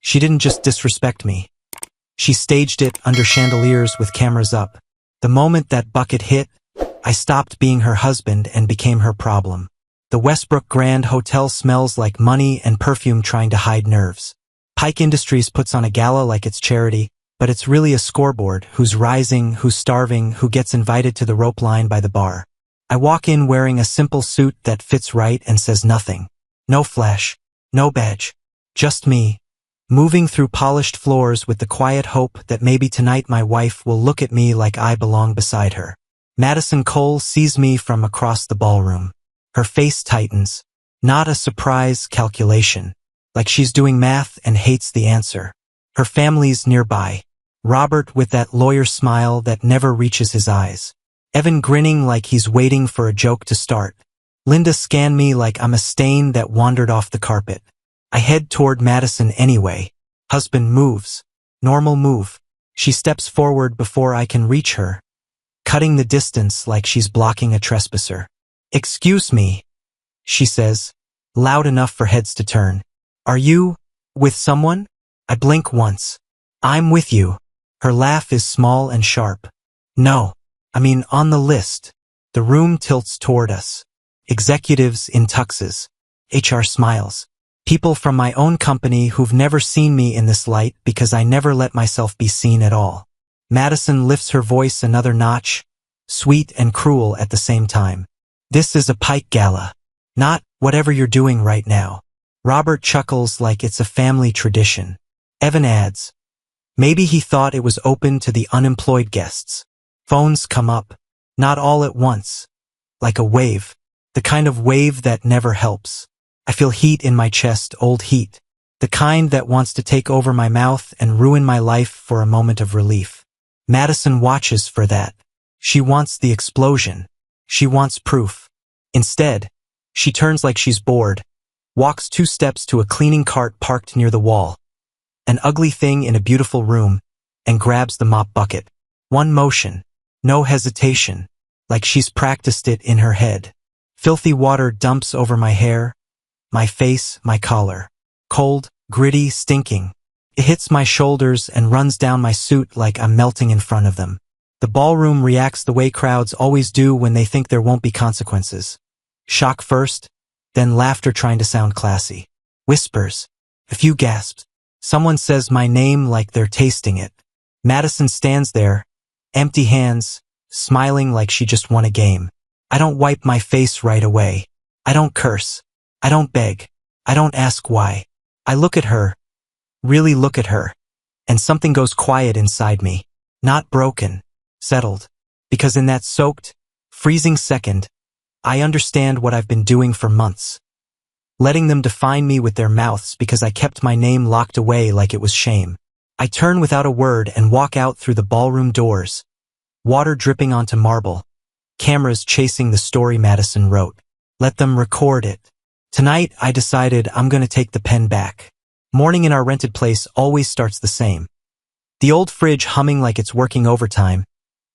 She didn't just disrespect me. She staged it under chandeliers with cameras up. The moment that bucket hit, I stopped being her husband and became her problem. The Westbrook Grand Hotel smells like money and perfume trying to hide nerves. Pike Industries puts on a gala like it's charity, but it's really a scoreboard: who's rising, who's starving, who gets invited to the rope line by the bar. I walk in wearing a simple suit that fits right and says nothing. No flash, no badge, just me, moving through polished floors with the quiet hope that maybe tonight my wife will look at me like I belong beside her. Madison Cole sees me from across the ballroom. Her face tightens. Not a surprise calculation, like she's doing math and hates the answer. Her family's nearby. Robert with that lawyer smile that never reaches his eyes. Evan grinning like he's waiting for a joke to start. Linda scan me like I'm a stain that wandered off the carpet. I head toward Madison anyway. Husband moves. Normal move. She steps forward before I can reach her, cutting the distance like she's blocking a trespasser. "Excuse me," she says, loud enough for heads to turn. "Are you with someone?" I blink once. "I'm with you." Her laugh is small and sharp. "No, I mean on the list." The room tilts toward us. Executives in tuxes. HR smiles. People from my own company who've never seen me in this light because I never let myself be seen at all. Madison lifts her voice another notch, sweet and cruel at the same time. "This is a Pike Gala, not whatever you're doing right now." Robert chuckles like it's a family tradition. Evan adds, "Maybe he thought it was open to the unemployed guests." Phones come up, not all at once, like a wave, the kind of wave that never helps. I feel heat in my chest, old heat, the kind that wants to take over my mouth and ruin my life for a moment of relief. Madison watches for that. She wants the explosion. She wants proof. Instead, she turns like she's bored, walks 2 steps to a cleaning cart parked near the wall, an ugly thing in a beautiful room, and grabs the mop bucket. One motion, no hesitation, like she's practiced it in her head. Filthy water dumps over my hair, my face, my collar. Cold, gritty, stinking. It hits my shoulders and runs down my suit like I'm melting in front of them. The ballroom reacts the way crowds always do when they think there won't be consequences. Shock first, then laughter trying to sound classy. Whispers. A few gasps. Someone says my name like they're tasting it. Madison stands there, empty hands, smiling like she just won a game. I don't wipe my face right away. I don't curse. I don't beg. I don't ask why. I look at her, really look at her, and something goes quiet inside me. Not broken, settled. Because in that soaked, freezing second, I understand what I've been doing for months. Letting them define me with their mouths because I kept my name locked away like it was shame. I turn without a word and walk out through the ballroom doors. Water dripping onto marble. Cameras chasing the story Madison wrote. Let them record it. Tonight, I decided I'm gonna take the pen back. Morning in our rented place always starts the same. The old fridge humming like it's working overtime.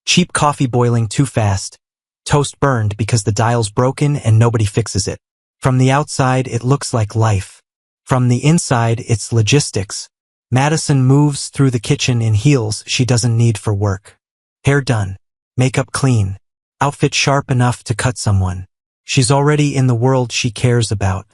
Cheap coffee boiling too fast. Toast burned because the dial's broken and nobody fixes it. From the outside, it looks like life. From the inside, it's logistics. Madison moves through the kitchen in heels she doesn't need for work. Hair done. Makeup clean. Outfit sharp enough to cut someone. She's already in the world she cares about.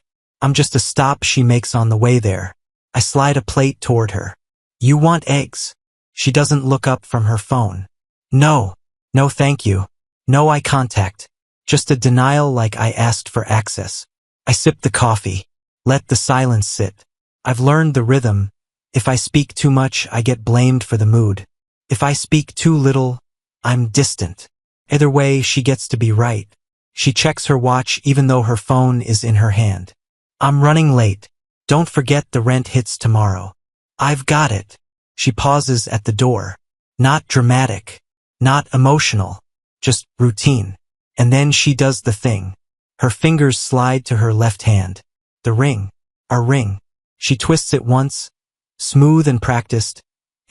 I'm just a stop she makes on the way there. I slide a plate toward her. You want eggs? She doesn't look up from her phone. No. No thank you. No eye contact. Just a denial like I asked for access. I sip the coffee. Let the silence sit. I've learned the rhythm. If I speak too much, I get blamed for the mood. If I speak too little, I'm distant. Either way, she gets to be right. She checks her watch even though her phone is in her hand. I'm running late. Don't forget the rent hits tomorrow. I've got it. She pauses at the door. Not dramatic. Not emotional. Just routine. And then she does the thing. Her fingers slide to her left hand. The ring. Our ring. She twists it once, smooth and practiced,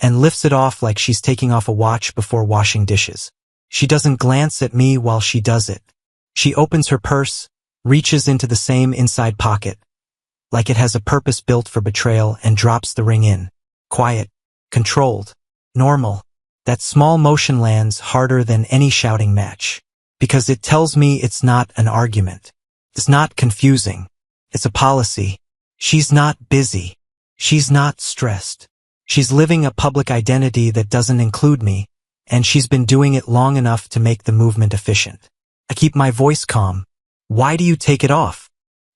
and lifts it off like she's taking off a watch before washing dishes. She doesn't glance at me while she does it. She opens her purse, reaches into the same inside pocket. like it has a purpose built for betrayal, and drops the ring in. Quiet, controlled, normal. That small motion lands harder than any shouting match. Because it tells me it's not an argument. It's not confusing. It's a policy. She's not busy. She's not stressed. She's living a public identity that doesn't include me, and she's been doing it long enough to make the movement efficient. I keep my voice calm. Why do you take it off?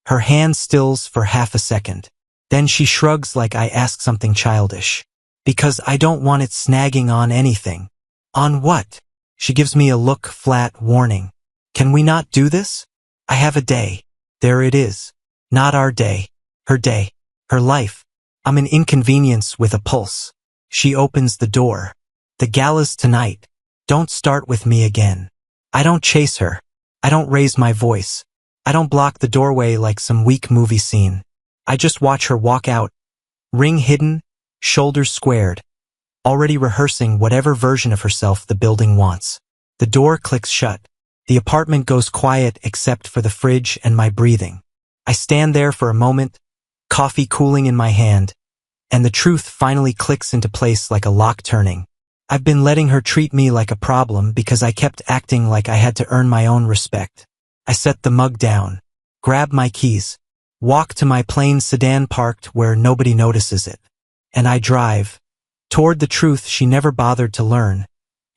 Her hand stills for half a second. Then she shrugs like I ask something childish. Because I don't want it snagging on anything. On what? She gives me a look, flat, warning. Can we not do this? I have a day. There it is. Not our day. Her day. Her life. I'm an inconvenience with a pulse. She opens the door. The gala's tonight. Don't start with me again. I don't chase her. I don't raise my voice. I don't block the doorway like some weak movie scene. I just watch her walk out. Ring hidden, shoulders squared. Already rehearsing whatever version of herself the building wants. The door clicks shut. The apartment goes quiet except for the fridge and my breathing. I stand there for a moment, coffee cooling in my hand, and the truth finally clicks into place like a lock turning. I've been letting her treat me like a problem because I kept acting like I had to earn my own respect. I set the mug down, grab my keys, walk to my plain sedan parked where nobody notices it, and I drive toward the truth she never bothered to learn,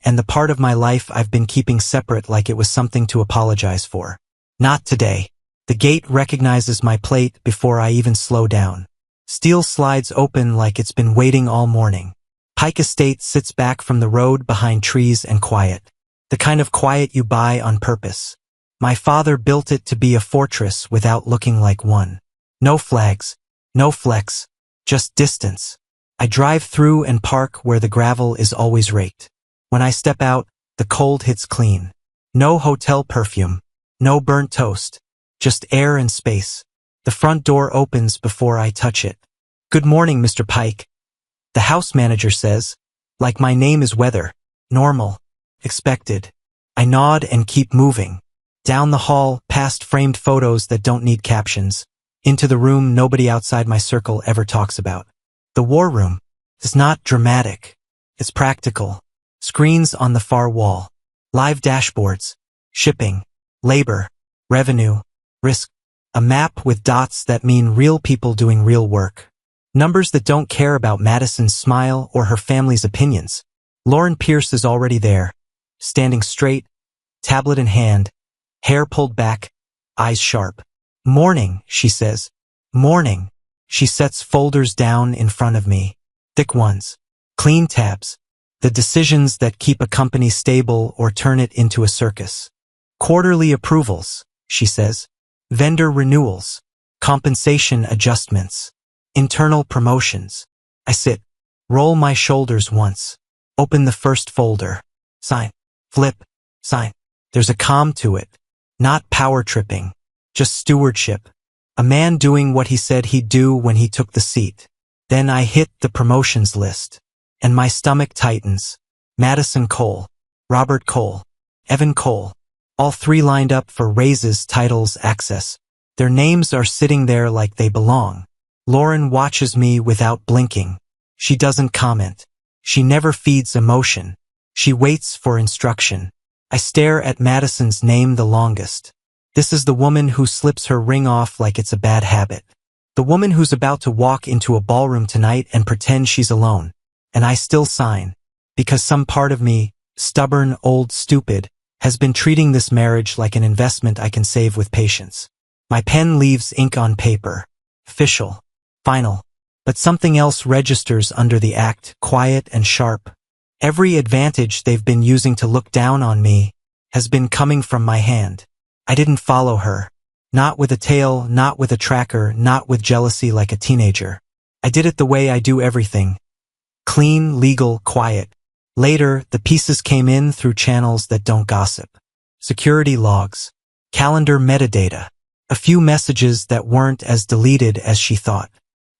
and the part of my life I've been keeping separate like it was something to apologize for. Not today. The gate recognizes my plate before I even slow down. Steel slides open like it's been waiting all morning. Pike Estate sits back from the road behind trees and quiet. The kind of quiet you buy on purpose. My father built it to be a fortress without looking like one. No flags, no flex, just distance. I drive through and park where the gravel is always raked. When I step out, the cold hits clean. No hotel perfume, no burnt toast, just air and space. The front door opens before I touch it. Good morning, Mr. Pike. The house manager says, like my name is weather, normal, expected. I nod and keep moving. Down the hall, past framed photos that don't need captions, into the room nobody outside my circle ever talks about. The war room is not dramatic. It's practical. Screens on the far wall. Live dashboards. Shipping. Labor. Revenue. Risk. A map with dots that mean real people doing real work. Numbers that don't care about Madison's smile or her family's opinions. Lauren Pierce is already there. Standing straight, tablet in hand, hair pulled back, eyes sharp. Morning, she says. Morning. She sets folders down in front of me. Thick ones. Clean tabs. The decisions that keep a company stable or turn it into a circus. Quarterly approvals, she says. Vendor renewals. Compensation adjustments. Internal promotions. I sit. Roll my shoulders once. Open the first folder. Sign. Flip. Sign. There's a calm to it. Not power tripping. Just stewardship. A man doing what he said he'd do when he took the seat. Then I hit the promotions list. And my stomach tightens. Madison Cole. Robert Cole. Evan Cole. All three lined up for raises, titles, access. Their names are sitting there like they belong. Lauren watches me without blinking. She doesn't comment. She never feeds emotion. She waits for instruction. I stare at Madison's name the longest. This is the woman who slips her ring off like it's a bad habit. The woman who's about to walk into a ballroom tonight and pretend she's alone. And I still sign. Because some part of me, stubborn, old, stupid, has been treating this marriage like an investment I can save with patience. My pen leaves ink on paper. Official. Final. But something else registers under the act, quiet and sharp. Every advantage they've been using to look down on me has been coming from my hand. I didn't follow her. Not with a tail, not with a tracker, not with jealousy like a teenager. I did it the way I do everything. Clean, legal, quiet. Later, the pieces came in through channels that don't gossip. Security logs. Calendar metadata. A few messages that weren't as deleted as she thought.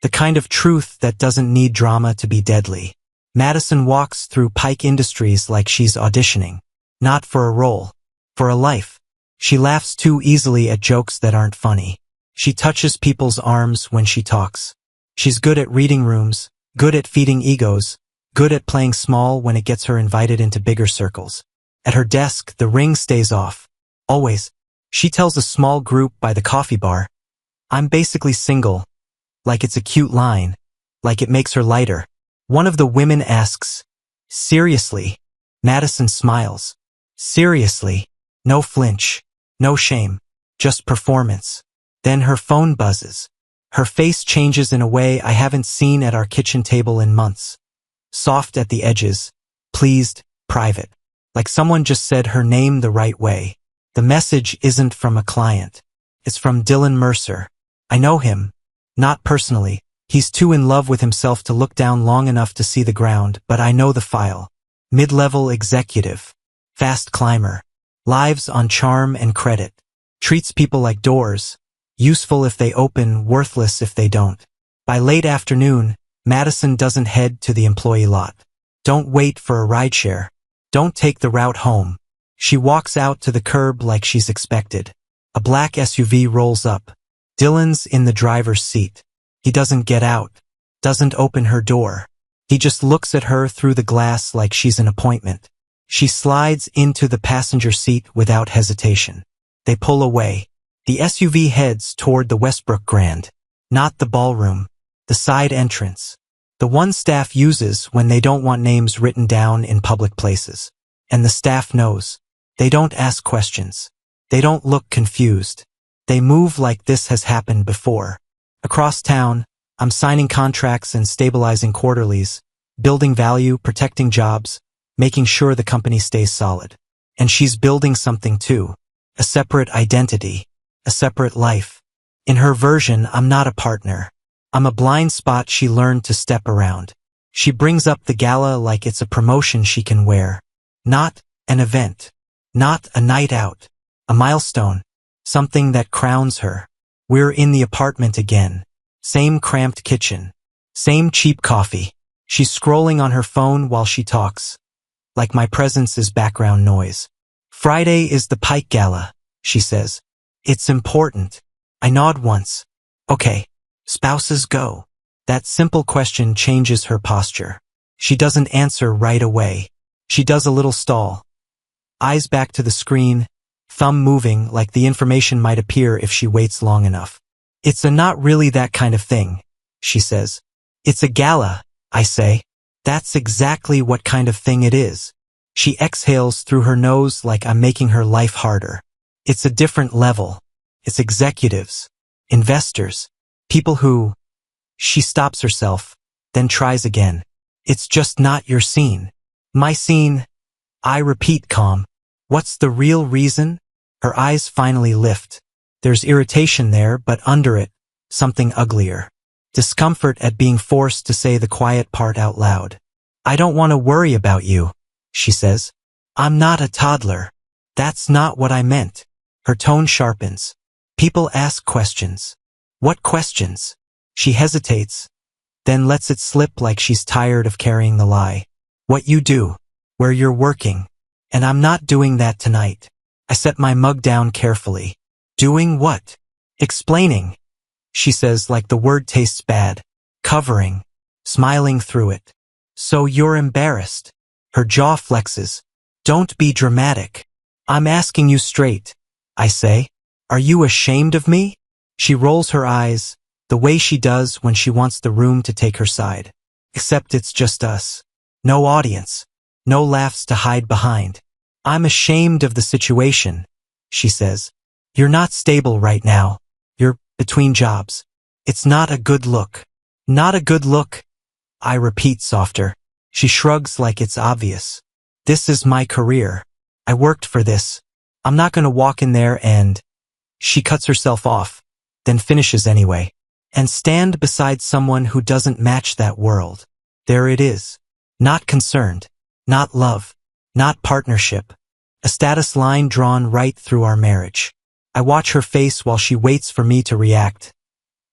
The kind of truth that doesn't need drama to be deadly. Madison walks through Pike Industries like she's auditioning. Not for a role. For a life. She laughs too easily at jokes that aren't funny. She touches people's arms when she talks. She's good at reading rooms, good at feeding egos, good at playing small when it gets her invited into bigger circles. At her desk, the ring stays off. Always. She tells a small group by the coffee bar, "I'm basically single." Like it's a cute line. Like it makes her lighter. One of the women asks, "Seriously?" Madison smiles. Seriously. No flinch. No shame. Just performance. Then her phone buzzes. Her face changes in a way I haven't seen at our kitchen table in months. Soft at the edges. Pleased. Private. Like someone just said her name the right way. The message isn't from a client. It's from Dylan Mercer. I know him. Not personally. He's too in love with himself to look down long enough to see the ground, but I know the file. Mid-level executive. Fast climber. Lives on charm and credit. Treats people like doors. Useful if they open, worthless if they don't. By late afternoon, Madison doesn't head to the employee lot. Don't wait for a rideshare. Don't take the route home. She walks out to the curb like she's expected. A black SUV rolls up. Dylan's in the driver's seat. He doesn't get out. Doesn't open her door. He just looks at her through the glass like she's an appointment. She slides into the passenger seat without hesitation. They pull away. The SUV heads toward the Westbrook Grand. Not the ballroom. The side entrance. The one staff uses when they don't want names written down in public places. And the staff knows. They don't ask questions. They don't look confused. They move like this has happened before. Across town, I'm signing contracts and stabilizing quarterlies, building value, protecting jobs, making sure the company stays solid. And she's building something too. A separate identity. A separate life. In her version, I'm not a partner. I'm a blind spot she learned to step around. She brings up the gala like it's a promotion she can wear. Not an event. Not a night out. A milestone. Something that crowns her. We're in the apartment again. Same cramped kitchen. Same cheap coffee. She's scrolling on her phone while she talks. Like my presence is background noise. Friday is the Pike Gala, she says. It's important. I nod once. Okay. Spouses go. That simple question changes her posture. She doesn't answer right away. She does a little stall. Eyes back to the screen, thumb moving like the information might appear if she waits long enough. It's a not really that kind of thing, she says. It's a gala, I say. That's exactly what kind of thing it is. She exhales through her nose like I'm making her life harder. It's a different level. It's executives, investors, people who... She stops herself, then tries again. It's just not your scene. My scene. I repeat calm. What's the real reason? Her eyes finally lift. There's irritation there, but under it, something uglier. Discomfort at being forced to say the quiet part out loud. I don't want to worry about you, she says. I'm not a toddler. That's not what I meant. Her tone sharpens. People ask questions. What questions? She hesitates, then lets it slip like she's tired of carrying the lie. What you do, where you're working. And I'm not doing that tonight. I set my mug down carefully. Doing what? Explaining, she says like the word tastes bad. Covering, smiling through it. So you're embarrassed. Her jaw flexes. Don't be dramatic. I'm asking you straight, I say. Are you ashamed of me? She rolls her eyes, the way she does when she wants the room to take her side. Except it's just us. No audience. No laughs to hide behind. I'm ashamed of the situation, she says. You're not stable right now. You're between jobs. It's not a good look. Not a good look. I repeat softer. She shrugs like it's obvious. This is my career. I worked for this. I'm not gonna walk in there and... She cuts herself off, then finishes anyway. And stand beside someone who doesn't match that world. There it is. Not concerned. Not love. Not partnership. A status line drawn right through our marriage. I watch her face while she waits for me to react.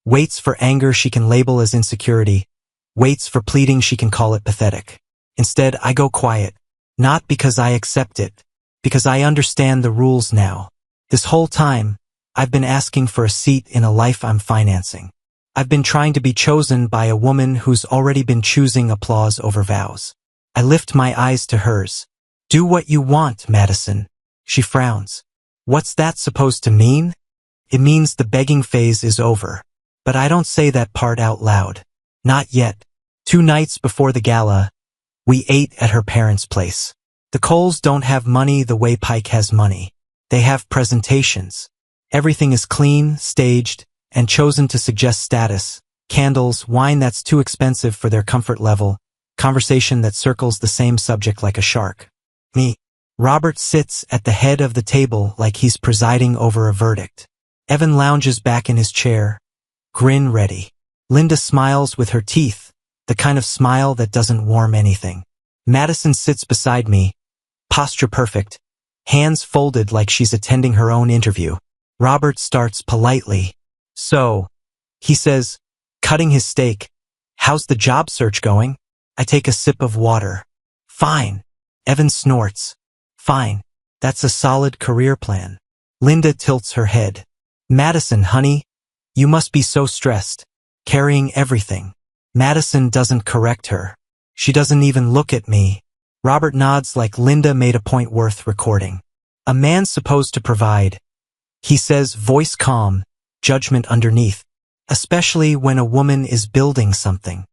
Waits for anger she can label as insecurity. Waits for pleading she can call it pathetic. Instead, I go quiet. Not because I accept it. Because I understand the rules now. This whole time, I've been asking for a seat in a life I'm financing. I've been trying to be chosen by a woman who's already been choosing applause over vows. I lift my eyes to hers. Do what you want, Madison. She frowns. What's that supposed to mean? It means the begging phase is over. But I don't say that part out loud. Not yet. 2 nights before the gala, we ate at her parents' place. The Coles don't have money the way Pike has money. They have presentations. Everything is clean, staged, and chosen to suggest status. Candles, wine that's too expensive for their comfort level, conversation that circles the same subject like a shark. Me. Robert sits at the head of the table like he's presiding over a verdict. Evan lounges back in his chair, grin ready. Linda smiles with her teeth, the kind of smile that doesn't warm anything. Madison sits beside me, posture perfect, hands folded like she's attending her own interview. Robert starts politely. So, he says, cutting his steak, how's the job search going? I take a sip of water. Fine. Evan snorts. Fine. That's a solid career plan. Linda tilts her head. Madison, honey, you must be so stressed, carrying everything. Madison doesn't correct her. She doesn't even look at me. Robert nods like Linda made a point worth recording. A man's supposed to provide. He says, voice calm, judgment underneath, especially when a woman is building something.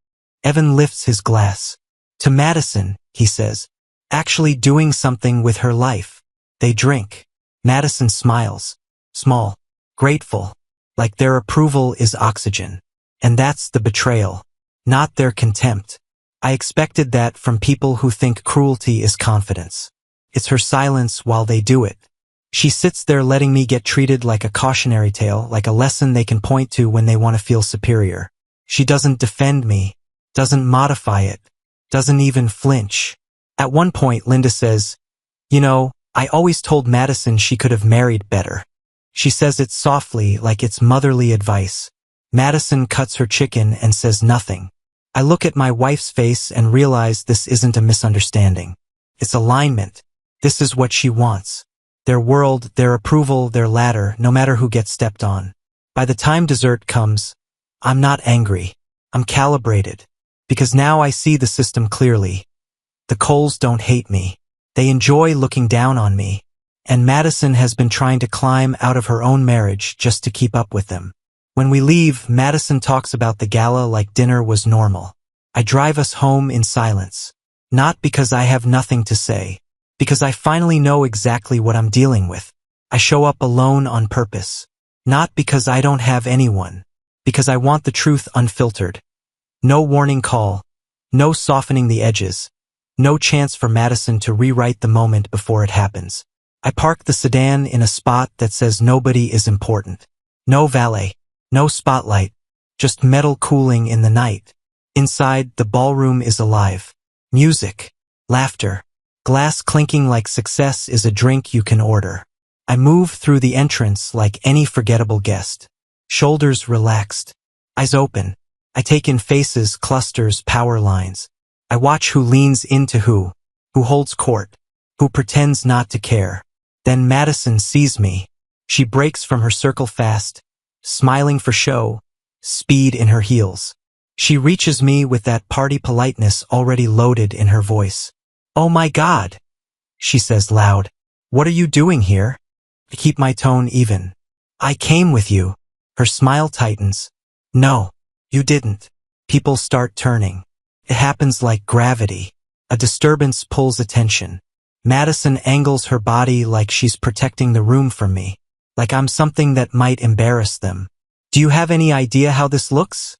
Evan lifts his glass. To Madison, he says, actually doing something with her life. They drink. Madison smiles. Small. Grateful. Like their approval is oxygen. And that's the betrayal. Not their contempt. I expected that from people who think cruelty is confidence. It's her silence while they do it. She sits there letting me get treated like a cautionary tale, like a lesson they can point to when they want to feel superior. She doesn't defend me, doesn't modify it, doesn't even flinch. At one point, Linda says, you know, I always told Madison she could have married better. She says it softly, like it's motherly advice. Madison cuts her chicken and says nothing. I look at my wife's face and realize this isn't a misunderstanding. It's alignment. This is what she wants. Their world, their approval, their ladder, no matter who gets stepped on. By the time dessert comes, I'm not angry. I'm calibrated. Because now I see the system clearly. The Coles don't hate me. They enjoy looking down on me. And Madison has been trying to climb out of her own marriage just to keep up with them. When we leave, Madison talks about the gala like dinner was normal. I drive us home in silence. Not because I have nothing to say. Because I finally know exactly what I'm dealing with. I show up alone on purpose. Not because I don't have anyone. Because I want the truth unfiltered. No warning call. No softening the edges. No chance for Madison to rewrite the moment before it happens. I park the sedan in a spot that says nobody is important. No valet. No spotlight. Just metal cooling in the night. Inside, the ballroom is alive. Music. Laughter. Glass clinking like success is a drink you can order. I move through the entrance like any forgettable guest. Shoulders relaxed. Eyes open. I take in faces, clusters, power lines. I watch who leans into who holds court, who pretends not to care. Then Madison sees me. She breaks from her circle fast, smiling for show, speed in her heels. She reaches me with that party politeness already loaded in her voice. Oh my God, she says loud. What are you doing here? I keep my tone even. I came with you. Her smile tightens. No, you didn't. People start turning. It happens like gravity. A disturbance pulls attention. Madison angles her body like she's protecting the room from me. Like I'm something that might embarrass them. Do you have any idea how this looks?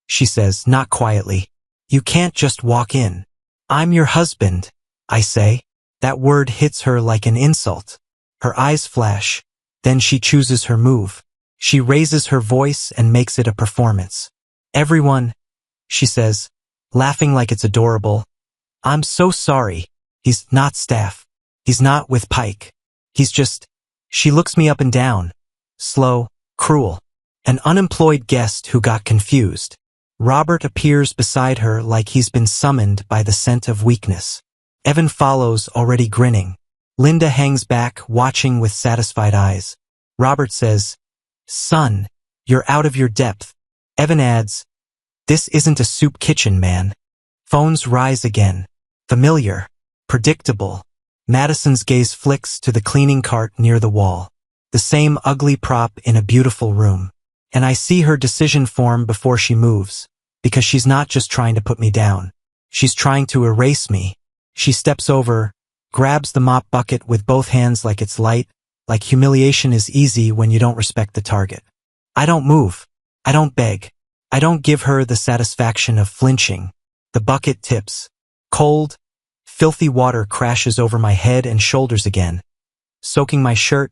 She says, not quietly. You can't just walk in. I'm your husband, I say. That word hits her like an insult. Her eyes flash. Then she chooses her move. She raises her voice and makes it a performance. Everyone, she says, laughing like it's adorable. I'm so sorry. He's not staff. He's not with Pike. He's just... She looks me up and down. Slow, cruel. An unemployed guest who got confused. Robert appears beside her like he's been summoned by the scent of weakness. Evan follows, already grinning. Linda hangs back, watching with satisfied eyes. Robert says, "Son, you're out of your depth." Evan adds, "This isn't a soup kitchen, man." Phones rise again. Familiar. Predictable. Madison's gaze flicks to the cleaning cart near the wall. The same ugly prop in a beautiful room. And I see her decision form before she moves, because she's not just trying to put me down. She's trying to erase me. She steps over, grabs the mop bucket with both hands like it's light, like humiliation is easy when you don't respect the target. I don't move. I don't beg. I don't give her the satisfaction of flinching. The bucket tips. Cold, filthy water crashes over my head and shoulders again, soaking my shirt,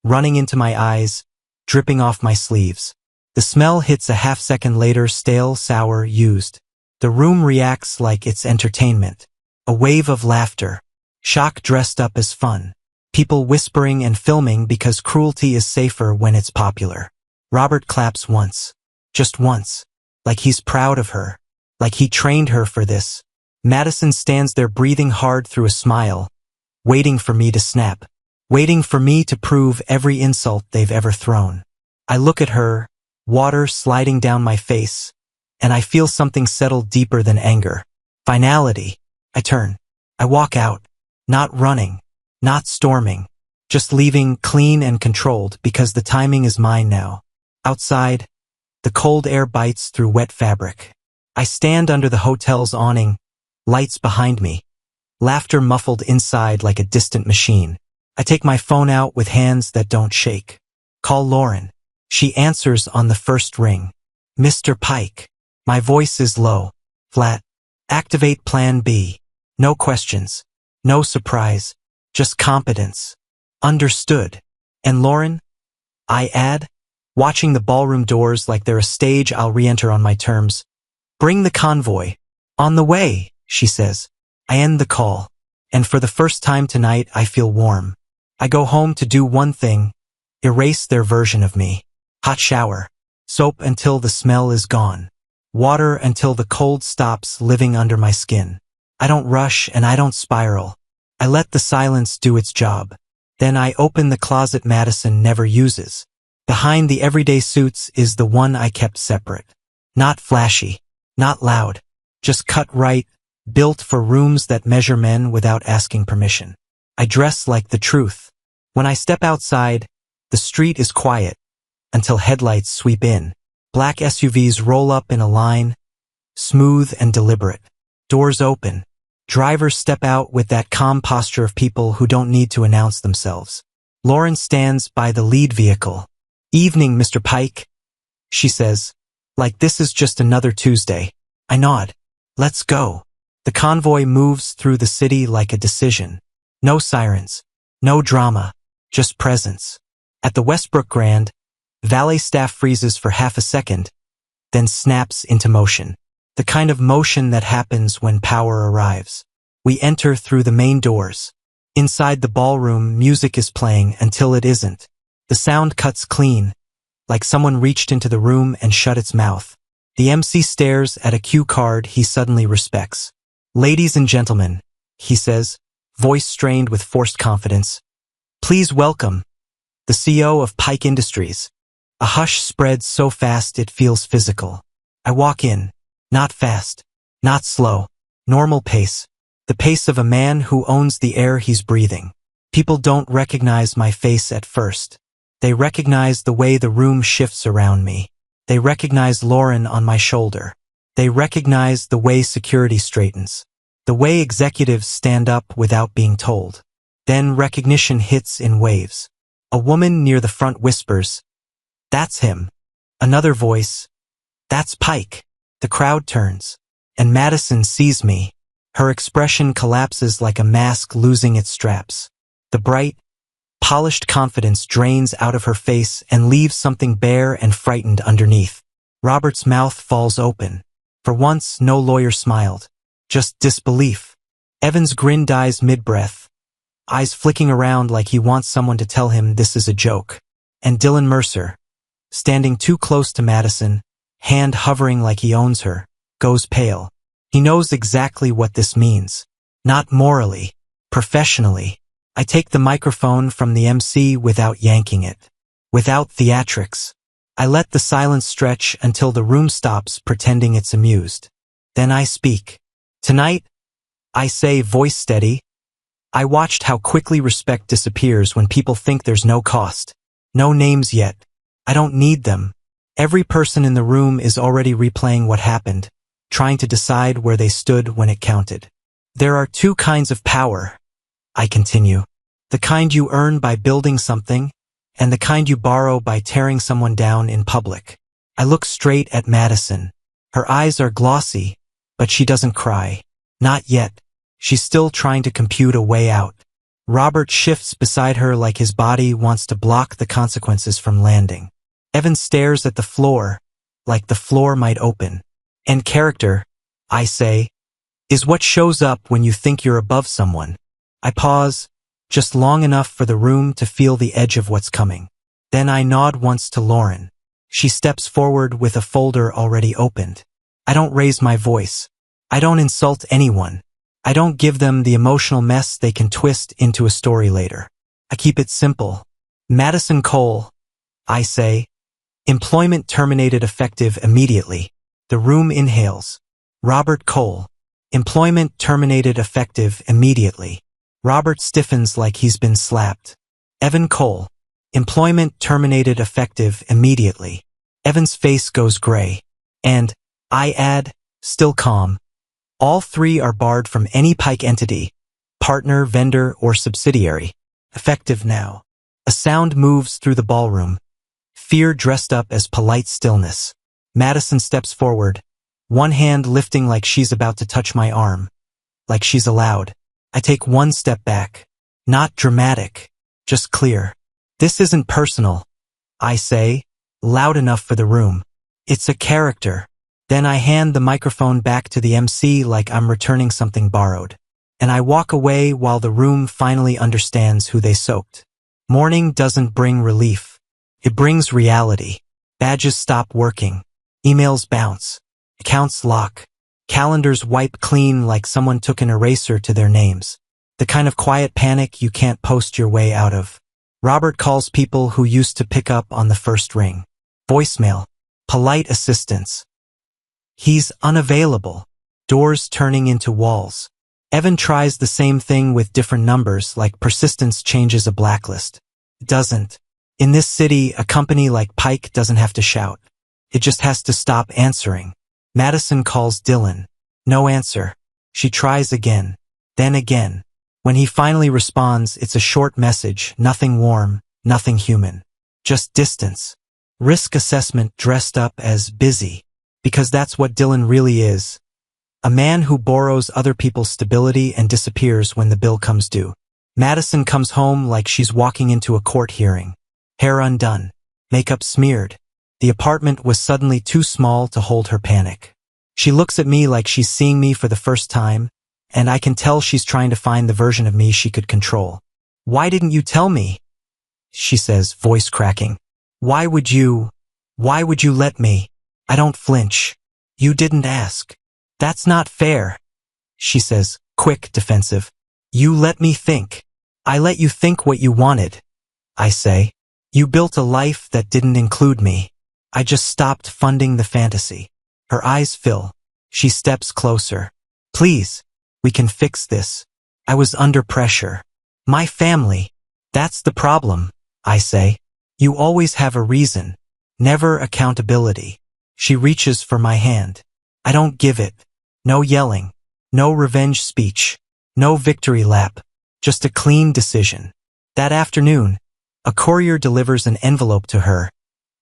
running into my eyes, dripping off my sleeves. The smell hits a half-second later, stale, sour, used. The room reacts like it's entertainment. A wave of laughter. Shock dressed up as fun. People whispering and filming because cruelty is safer when it's popular. Robert claps once. Just once. Like he's proud of her. Like he trained her for this. Madison stands there breathing hard through a smile, waiting for me to snap. Waiting for me to prove every insult they've ever thrown. I look at her, water sliding down my face, and I feel something settle deeper than anger. Finality. I turn. I walk out. Not running. Not storming. Just leaving clean and controlled because the timing is mine now. Outside, the cold air bites through wet fabric. I stand under the hotel's awning, lights behind me, laughter muffled inside like a distant machine. I take my phone out with hands that don't shake. Call Lauren. She answers on the first ring. "Mr. Pike." My voice is low, flat. Activate Plan B. No questions. No surprise. Just competence. Understood. And Lauren? I add, watching the ballroom doors like they're a stage I'll re-enter on my terms. "Bring the convoy." "On the way," she says. I end the call. And for the first time tonight, I feel warm. I go home to do one thing, erase their version of me. Hot shower. Soap until the smell is gone. Water until the cold stops living under my skin. I don't rush and I don't spiral. I let the silence do its job. Then I open the closet Madison never uses. Behind the everyday suits is the one I kept separate. Not flashy. Not loud. Just cut right, built for rooms that measure men without asking permission. I dress like the truth. When I step outside, the street is quiet until headlights sweep in. Black SUVs roll up in a line, smooth and deliberate. Doors open. Drivers step out with that calm posture of people who don't need to announce themselves. Lauren stands by the lead vehicle. "Evening, Mr. Pike," she says, like this is just another Tuesday. I nod. "Let's go." The convoy moves through the city like a decision. No sirens. No drama. Just presence. At the Westbrook Grand, valet staff freezes for half a second, then snaps into motion. The kind of motion that happens when power arrives. We enter through the main doors. Inside the ballroom, music is playing until it isn't. The sound cuts clean, like someone reached into the room and shut its mouth. The MC stares at a cue card he suddenly respects. "Ladies and gentlemen," he says, voice strained with forced confidence, "please welcome the CEO of Pike Industries." A hush spreads so fast it feels physical. I walk in, not fast, not slow, normal pace, the pace of a man who owns the air he's breathing. People don't recognize my face at first. They recognize the way the room shifts around me. They recognize Lauren on my shoulder. They recognize the way security straightens, the way executives stand up without being told. Then recognition hits in waves. A woman near the front whispers, "That's him." Another voice, "That's Pike." The crowd turns, and Madison sees me. Her expression collapses like a mask losing its straps. The bright, polished confidence drains out of her face and leaves something bare and frightened underneath. Robert's mouth falls open. For once, no lawyer smiled. Just disbelief. Evan's grin dies mid-breath, eyes flicking around like he wants someone to tell him this is a joke. And Dylan Mercer, standing too close to Madison, hand hovering like he owns her, goes pale. He knows exactly what this means. Not morally, professionally. I take the microphone from the MC without yanking it. without theatrics. I let the silence stretch until the room stops pretending it's amused. Then I speak. Tonight, I say, voice steady. I watched how quickly respect disappears when people think there's no cost. No names yet. I don't need them. Every person in the room is already replaying what happened, trying to decide where they stood when it counted. There are two kinds of power, I continue. The kind you earn by building something, and the kind you borrow by tearing someone down in public. I look straight at Madison. Her eyes are glossy, but she doesn't cry. Not yet. She's still trying to compute a way out. Robert shifts beside her like his body wants to block the consequences from landing. Evan stares at the floor, like the floor might open. And character, I say, is what shows up when you think you're above someone. I pause, just long enough for the room to feel the edge of what's coming. Then I nod once to Lauren. She steps forward with a folder already opened. I don't raise my voice. I don't insult anyone. I don't give them the emotional mess they can twist into a story later. I keep it simple. Madison Cole, I say. Employment terminated effective immediately. The room inhales. Robert Cole. Employment terminated effective immediately. Robert stiffens like he's been slapped. Evan Cole. Employment terminated effective immediately. Evan's face goes gray. And, I add, still calm. All three are barred from any Pike entity, partner, vendor, or subsidiary. Effective now. A sound moves through the ballroom. Fear dressed up as polite stillness. Madison steps forward, one hand lifting like she's about to touch my arm. Like she's allowed. I take one step back. Not dramatic, just clear. This isn't personal, I say, loud enough for the room. It's a character. Then I hand the microphone back to the MC like I'm returning something borrowed. And I walk away while the room finally understands who they soaked. Mourning doesn't bring relief. It brings reality. Badges stop working. Emails bounce. Accounts lock. Calendars wipe clean like someone took an eraser to their names. The kind of quiet panic you can't post your way out of. Robert calls people who used to pick up on the first ring. Voicemail. Polite assistance. He's unavailable. Doors turning into walls. Evan tries the same thing with different numbers, like persistence changes a blacklist. It doesn't. In this city, a company like Pike doesn't have to shout. It just has to stop answering. Madison calls Dylan. No answer. She tries again. Then again. When he finally responds, it's a short message, nothing warm, nothing human. Just distance. Risk assessment dressed up as busy. Because that's what Dylan really is. A man who borrows other people's stability and disappears when the bill comes due. Madison comes home like she's walking into a court hearing. Hair undone. Makeup smeared. The apartment was suddenly too small to hold her panic. She looks at me like she's seeing me for the first time, and I can tell she's trying to find the version of me she could control. Why didn't you tell me? She says, voice cracking. Why would you let me? I don't flinch. You didn't ask. That's not fair. She says, quick, defensive. You let me think. I let you think what you wanted. I say. You built a life that didn't include me. I just stopped funding the fantasy. Her eyes fill. She steps closer. Please, we can fix this. I was under pressure. My family. That's the problem, I say. You always have a reason. Never accountability. She reaches for my hand. I don't give it. No yelling. No revenge speech. No victory lap. Just a clean decision. That afternoon, a courier delivers an envelope to her.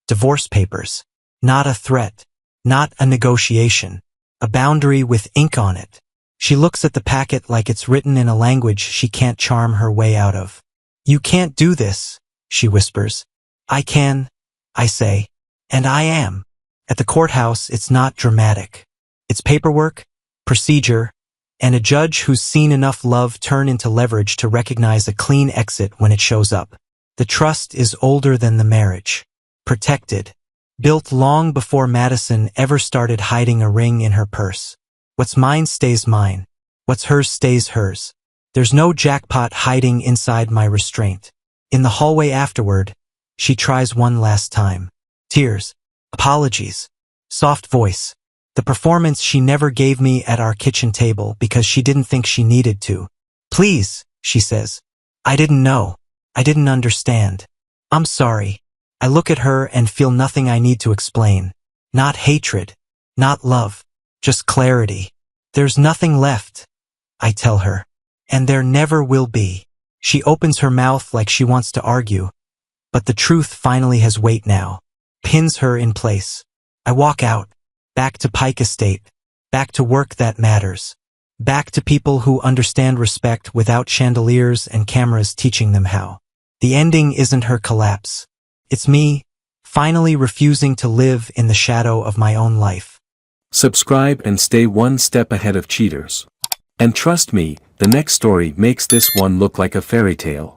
Divorce papers. Not a threat. Not a negotiation. A boundary with ink on it. She looks at the packet like it's written in a language she can't charm her way out of. You can't do this, she whispers. I can, I say. And I am. At the courthouse, it's not dramatic. It's paperwork, procedure, and a judge who's seen enough love turn into leverage to recognize a clean exit when it shows up. The trust is older than the marriage. Protected. Built long before Madison ever started hiding a ring in her purse. What's mine stays mine. What's hers stays hers. There's no jackpot hiding inside my restraint. In the hallway afterward, She tries one last time. Tears. Apologies. Soft voice. The performance she never gave me at our kitchen table because she didn't think she needed to. Please, she says. I didn't know. I didn't understand. I'm sorry. I look at her and feel nothing I need to explain. Not hatred. Not love. Just clarity. There's nothing left, I tell her. And there never will be. She opens her mouth like she wants to argue. But the truth finally has weight now. Pins her in place. I walk out. Back to Pike Estate. Back to work that matters. Back to people who understand respect without chandeliers and cameras teaching them how. The ending isn't her collapse. It's me, finally refusing to live in the shadow of my own life. Subscribe and stay one step ahead of cheaters. And trust me, the next story makes this one look like a fairy tale.